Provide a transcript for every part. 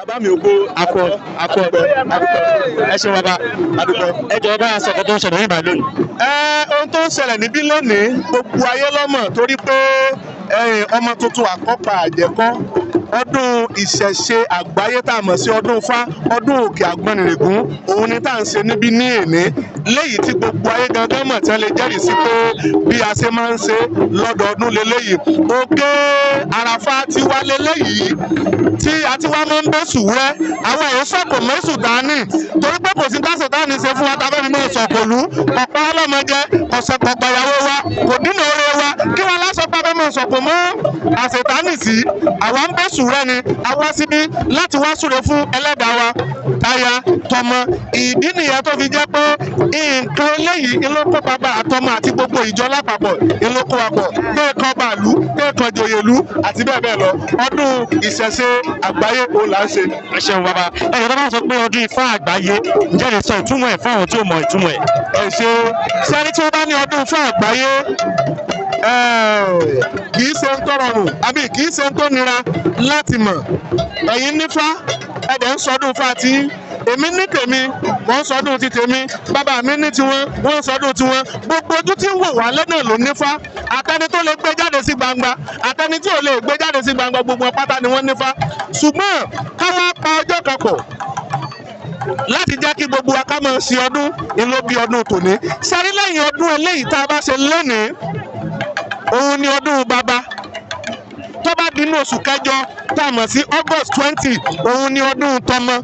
bàbá mi ò gbó akọ ẹ ṣeun bàbá ẹ jọ̀ọ́ bá a sọ̀kọ̀ tó ń ṣẹlẹ̀ nígbà lónìí. ohun tó ń ṣẹlẹ̀ níbí lónìí gbogbo ayé lọ́mọ̀ torí pé ọmọ tuntun àkọ́pà àjẹkọ́ ọdún ìṣẹ̀ṣe àgbáyé tá a mọ̀ sí ọdún Ifá ọdún òkè àgbọnnìrègún òun ni tá à ń ṣe níbí ní èní léyìí tí gbogbo ayé gangan mọ̀ tí wọ́n lè jẹ́rìí sí pé bí a ṣe máa ń ṣe lọ́dọọdún leléyìí òkè àràfà ti wá leléyìí tí a ti wá máa ń bẹ́ sùwúrẹ́ àwọn èèyàn sọ̀kò mẹ́sùn dání torí pé kò sí dáṣẹ̀ dání ṣe fún wa tá a fẹ́ fi máa sọ̀kòlú ọ̀pá ọlọ́mọdé ọ̀sẹ̀ pọ̀pọ̀ ìyàwó wa kò dínà oore wa kí wọ́n lásọ pé a fẹ́ máa sọ̀kò mọ́ àṣetánì sí àwa ń bẹ́ sùwúrẹ́ ni a wá síbí láti wá súre fún ẹlẹ́dàá wa táyà tọmọ ìdí nìyẹn tó fi jẹ́ pé nǹkan eléyìí ìlókò bàbá àtọmọ àti gbogbo ìjọ lápapọ̀ ìlókò àpọ̀ kéèkan bàálù kéèkan jòyèlú àti bẹ́ẹ̀ bẹ́ẹ̀ lọ ọdún ìṣẹ̀ṣe àgbáyé ó là ń ṣe. ẹ ṣeun bàbá ẹ̀yọ́ tó bá sọ pé ọdún Ifá àgbáyé ǹjẹ́ lè sọ ìtumọ̀ ẹ̀ fún àwọn tí ò mọ ìtumọ̀ ẹ̀. ẹ ṣe sẹ́ni tí wọ́n bá ní ọdún Ifá àgbáyé kì í ṣe ń tó rọrùn àbí kì í ṣe ń tó nira láti mọ̀ ẹ̀yin nífá ẹ̀dẹ̀ ń sọdún Ifá tí èmi ní tèmi wọ́n ń sọdún ti tèmi bàbá mi ní tiwọn wọ́n ń sọdún tiwọn gbogbo ojú tí ń wò wá lẹ́nà ló nífá àtẹni tó lè gbé jáde sí gbangba àtẹni tí ò lè gbé jáde sí gbangba gbogbo pátá ni wọ́n nífá ṣùgbọ́n káwá pa ọjọ́ kan pọ̀ láti jẹ́ kí gbogbo wa ká máa ṣe ọdún ìlú bí ọdún tòní sẹ́rí lẹ́yìn ọdún eléyìí tá a bá ṣe lónìí òun ni ọdún bàbá tó bá di inú oṣù kẹjọ tá a mọ̀ sí August 20 òun ni ọdún tọmọ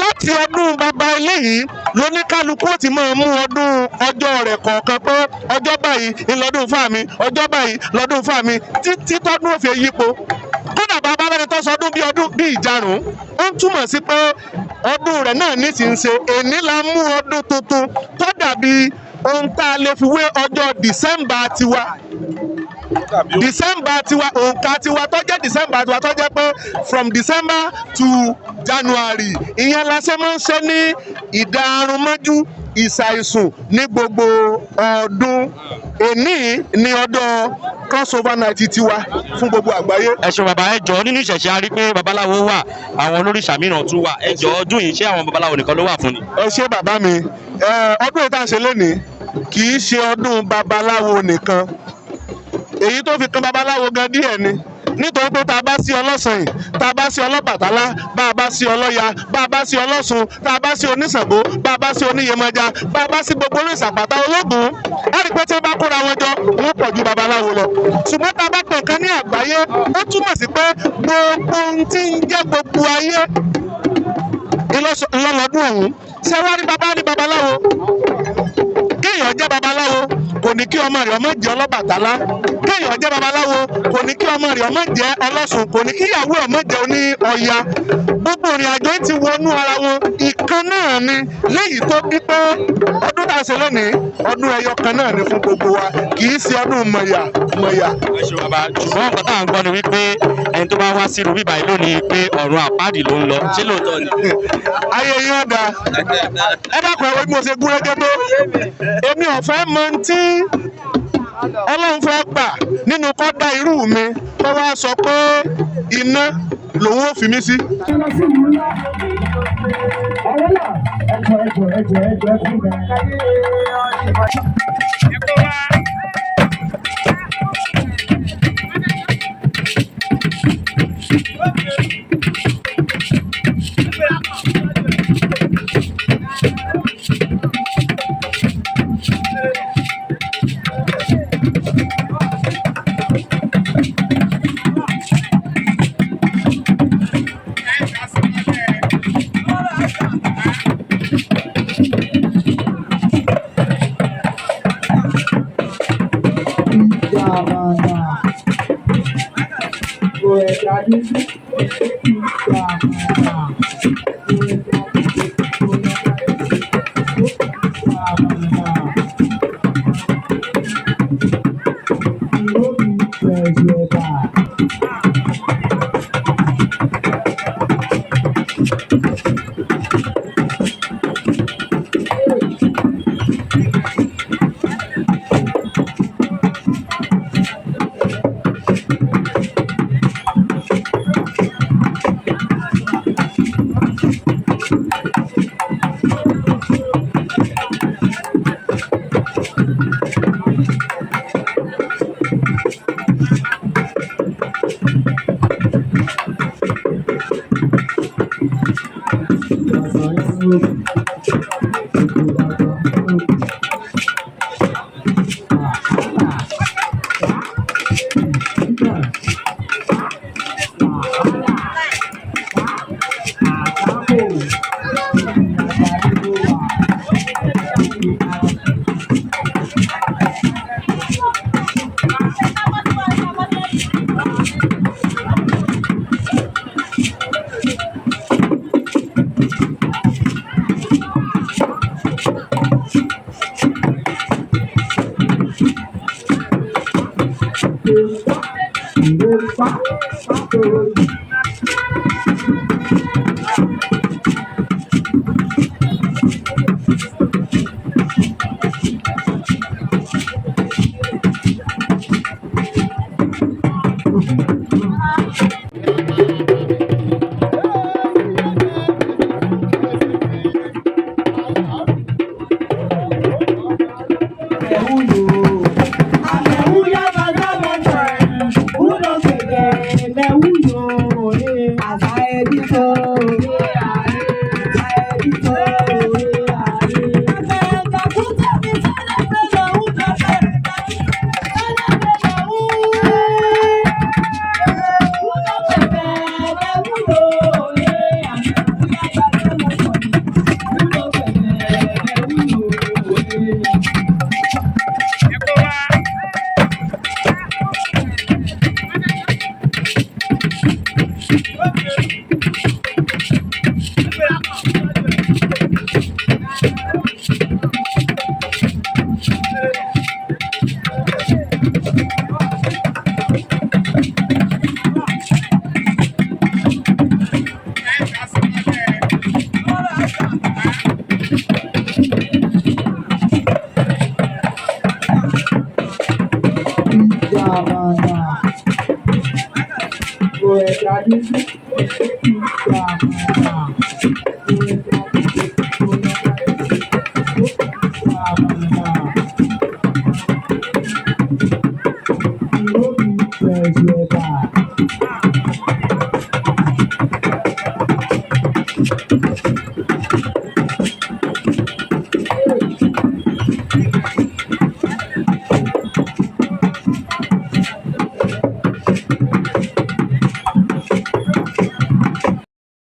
láti ọdún bàbá eléyìí lóníkálukú ó ti máa mú ọdún ọjọ́ rẹ̀ kọ̀ọ̀kan pé ọjọ́ báyìí ńlọdún fáàmì ọjọ́ báyìí lọ́dún fáàmì títí tọ́dún òfin yípo kódà bàbá bẹ́ni tó sọ ọdún bí ọdún bí ìjarùn ó ń túmọ̀ sí pé ọdún rẹ̀ náà ní ti ń ṣe èní la mú ọdún tuntun tó dàbí ohun tá a lè fi wé ọjọ́ December tiwa òǹkà tiwa tó jẹ́ December tiwa tó jẹ́ pé from December to January ìyẹn la ṣe máa ń ṣe ní ìdárunmọ́jú ìṣàìsùn ní gbogbo ọdún èní ní ọdún crossover night tiwa fún gbogbo àgbáyé. ẹ ṣeun bàbá ẹ jọ̀ọ́ nínú ìṣẹ̀ṣe a rí pé babaláwo wà àwọn olóríṣà mìíràn tún wà ẹ jọ̀ọ́ ọdún yìí ṣé àwọn babaláwo nìkan ló wà fún ni. ẹ ṣé bàbá mi ọdún yìí tá à ń ṣe lénìí kì í ṣe ọdún babaláwo nìkan èyí tó fi kan babaláwo gan díẹ̀ ni nítorí pé tá a bá sí ọlọ́sàn yìí tá a bá sí ọlọ́bàtálá bá a bá sí ọlọ́ya bá a bá sí ọlọ́sùn tá a bá sí oníṣàngó bá a bá sí oníyèmọ̀já bá a bá sí gbogbo orí ìsàpàtà ológun á rí pé tí wọ́n bá kóra wọn jọ wọ́n pọ̀ ju babaláwo lọ ṣùgbọ́n tá a bá pè nǹkan ní àgbáyé ó túmọ̀ sí pé gbogbo ohun tí ń jẹ́ gbogbo ayé ìlọlọ́dún ọ̀hún ṣé wá rí babaláwo kéèyàn jẹ́ babaláwo kò ní kí ọmọ rẹ̀ ọmọ jẹ́ ọlọ́bàtálá kéèyàn jẹ́ babaláwo kò ní kí ọmọ rẹ̀ ọmọ jẹ́ ọlọ́sùn kò ní kí ìyàwó ọmọ jẹ́ oní ọya gbogbo ìrìn àjò ti wọnú ara wọn ìkan náà ni léyìí tó bí pé ọdún tá a ṣe lónìí ọdún ẹyọ kan náà ni fún gbogbo wa kì í ṣe ọdún mọ̀yà. ẹ ṣe bàbá ṣùgbọ́n nǹkan tá à ń gbọ́ ni wípé ẹni tó bá wá sí irú bíbá yìí lónìí pé ọ̀run àpáàdì ló ń lọ ṣé lóòótọ́ ni. ayé yín ọ̀dà ẹ dákun ẹ wo bí mo ṣe gúnrégé tó èmi ọ̀fẹ́ mọ tí Ọlọ́run fẹ́ gbà nínú kọ́dá irú mi tó wá sọ pé iná lòun ò fi mí sí. Go ahead,